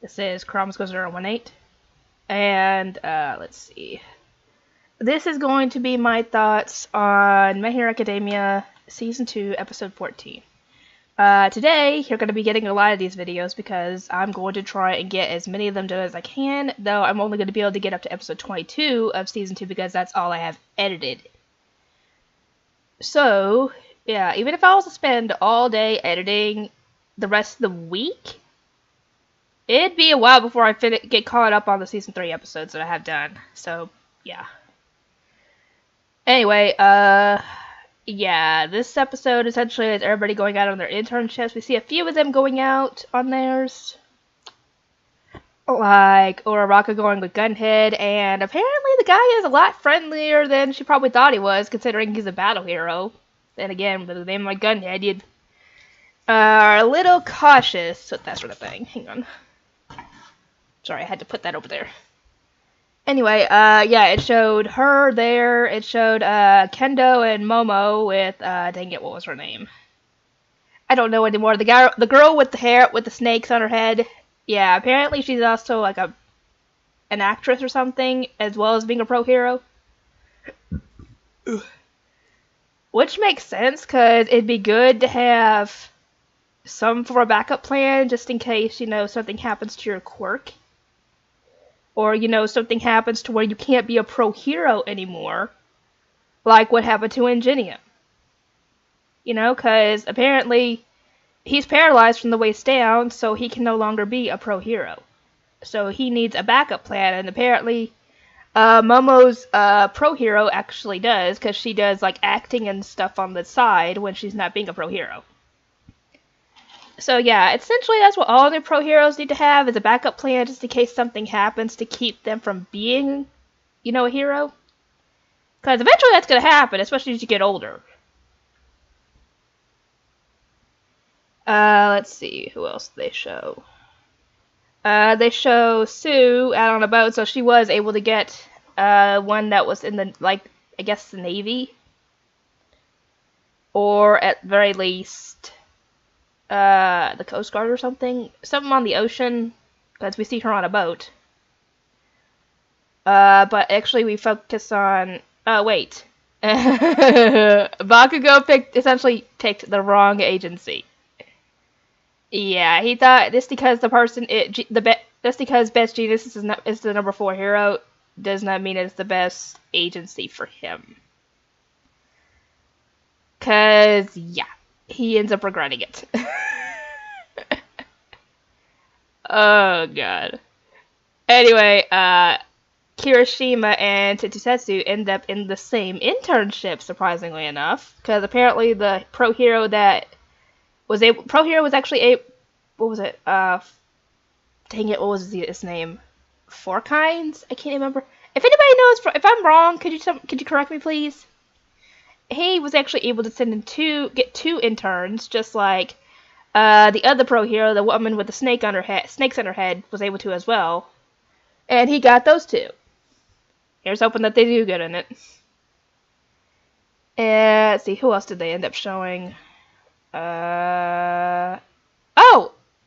This is Crumbs Goes 018. And, let's see. This is going to be my thoughts on My Hero Academia Season 2, Episode 14. Today, you're going to be getting a lot of these videos because I'm going to try and get as many of them done as I can, though I'm only going to be able to get up to Episode 22 of Season 2 because that's all I have edited. So, yeah, even if I was to spend all day editing the rest of the week, it'd be a while before I get caught up on the Season 3 episodes that I have done. So, yeah. Anyway, yeah, this episode essentially is everybody going out on their internships. We see a few of them going out on theirs. Like Uraraka going with Gunhead, and apparently the guy is a lot friendlier than she probably thought he was, considering he's a battle hero. And again, with a name like Gunhead, you'd are a little cautious with that sort of thing. Hang on. Sorry, I had to put that over there. Anyway, yeah, it showed her there. It showed Kendo and Momo with dang it, what was her name? I don't know anymore. The girl with the hair with the snakes on her head. Yeah, apparently she's also like an actress or something, as well as being a pro hero. Which makes sense, because it'd be good to have some for a backup plan, just in case, you know, something happens to your quirk. Or, you know, something happens to where you can't be a pro hero anymore. Like what happened to Ingenium. You know, because apparently he's paralyzed from the waist down, so he can no longer be a pro hero. So he needs a backup plan, and apparently Momo's pro hero actually does, because she does like acting and stuff on the side when she's not being a pro hero. So yeah, essentially that's what all the pro heroes need to have, is a backup plan just in case something happens to keep them from being, you know, a hero. Because eventually that's going to happen, especially as you get older. Let's see, who else did they show? They show Sue out on a boat, so she was able to get one that was in the, like, I guess the Navy. Or at very least the Coast Guard or something. Something on the ocean, because we see her on a boat. But actually we focus on... wait. Bakugo essentially picked the wrong agency. Yeah, he thought just because the person... just because Best Genius is the number 4 hero does not mean it's the best agency for him. Because, yeah. He ends up regretting it. Oh, God. Anyway, Kirishima and Tetsusetsu end up in the same internship, surprisingly enough. Because apparently the pro hero that was able... Pro hero was actually a... What was it? Dang it, what was his name? Four Kinds? I can't remember. If anybody knows... If I'm wrong, could you correct me, please? He was actually able to send in get two interns, just like the other pro hero, the woman with the snakes on her head, was able to as well. And he got those 2. Here's hoping that they do good in it. And let's see, who else did they end up showing? Oh!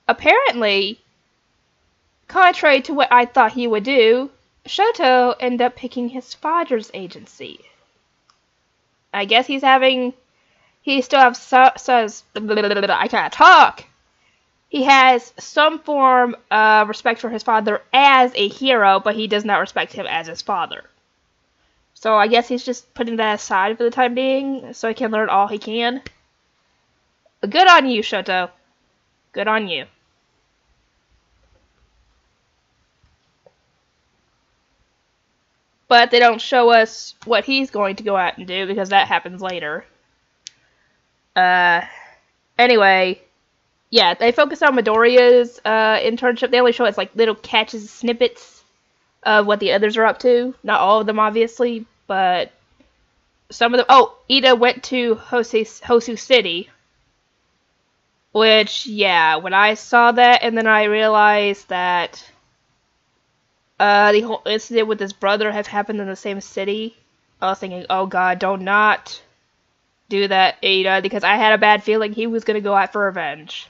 Apparently, contrary to what I thought he would do, Shoto ended up picking his father's agency. I guess he still has I can't talk. He has some form of respect for his father as a hero, but he does not respect him as his father. So I guess he's just putting that aside for the time being, so he can learn all he can. But good on you, Shoto. Good on you. But they don't show us what he's going to go out and do, because that happens later. Anyway, yeah, they focus on Midoriya's internship. They only show us like little catches, snippets of what the others are up to. Not all of them, obviously, but some of them. Oh, Ida went to Hosu City. Which, yeah, when I saw that, and then I realized that the whole incident with his brother have happened in the same city, I was thinking, oh god, don't not do that, Ada, because I had a bad feeling he was going to go out for revenge.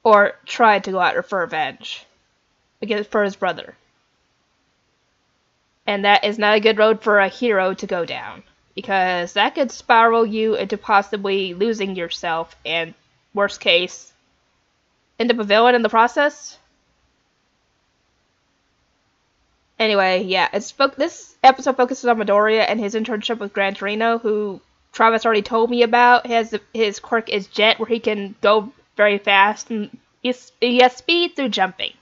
Or tried to go out for revenge. against for his brother. And that is not a good road for a hero to go down, because that could spiral you into possibly losing yourself, and worst case, end up a villain in the process. Anyway, yeah, this episode focuses on Midoriya and his internship with Gran Torino, who Travis already told me about. His quirk is Jet, where he can go very fast, and he has speed through jumping.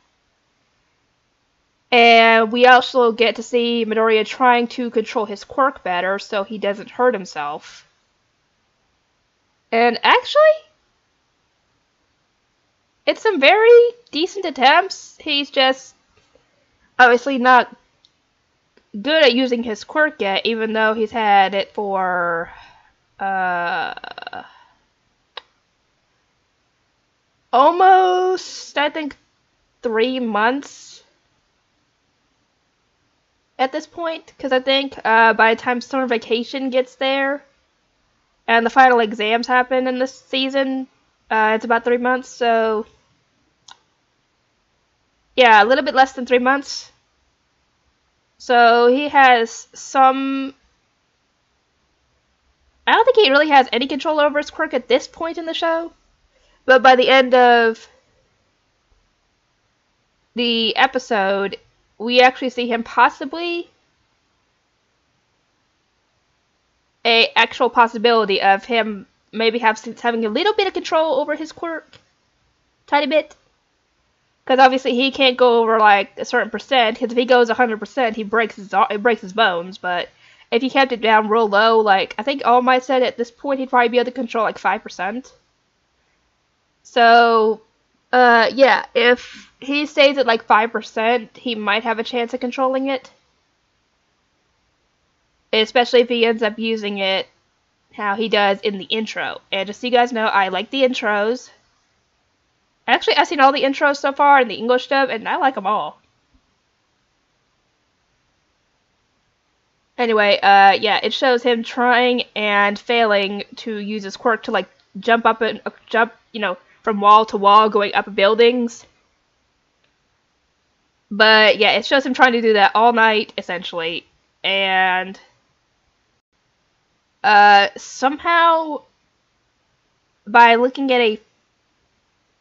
And we also get to see Midoriya trying to control his quirk better so he doesn't hurt himself. And actually, it's some very decent attempts. He's just obviously not good at using his quirk yet, even though he's had it for almost, I think, 3 months at this point, because I think by the time summer vacation gets there and the final exams happen in this season, it's about 3 months, so yeah, a little bit less than 3 months. So he has some... I don't think he really has any control over his quirk at this point in the show, but by the end of the episode, we actually see him possibly a actual possibility of him maybe having a little bit of control over his quirk, tiny bit, because obviously he can't go over like a certain percent, because if he goes 100% he breaks his bones. But if he kept it down real low, like I think All Might said at this point he'd probably be able to control like 5%. So yeah, if he stays at like 5%, he might have a chance of controlling it. Especially if he ends up using it how he does in the intro. And just so you guys know, I like the intros. Actually, I've seen all the intros so far in the English dub, and I like them all. Anyway, yeah, it shows him trying and failing to use his quirk to like jump up and from wall to wall, going up buildings. But yeah, it shows him trying to do that all night, essentially. And somehow, by looking at a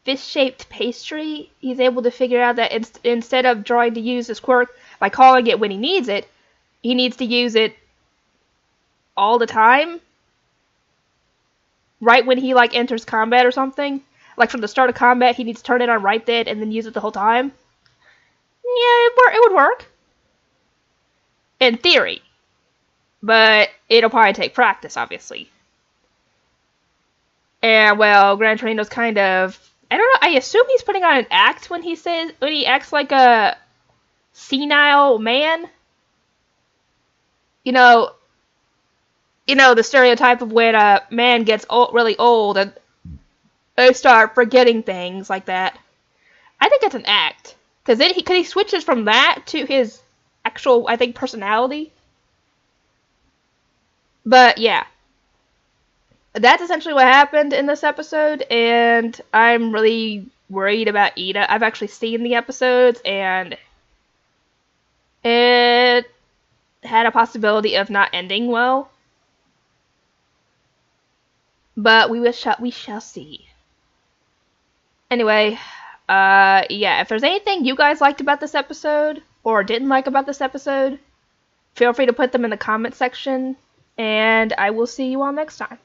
fish-shaped pastry, he's able to figure out that instead of trying to use his quirk by calling it when he needs it, he needs to use it all the time. Right when he like enters combat or something. Like from the start of combat, he needs to turn it on right then and then use it the whole time. Yeah, it would work. In theory. But it'll probably take practice, obviously. And, well, Gran Torino's kind of... I don't know, I assume he's putting on an act when he acts like a senile man. You know, the stereotype of when a man gets really old and they start forgetting things like that. I think it's an act. Because he switches from that to his actual, I think, personality. But, yeah. That's essentially what happened in this episode, and I'm really worried about Ida. I've actually seen the episodes, and it had a possibility of not ending well. But we shall see. Anyway, yeah, if there's anything you guys liked about this episode, or didn't like about this episode, feel free to put them in the comment section, and I will see you all next time.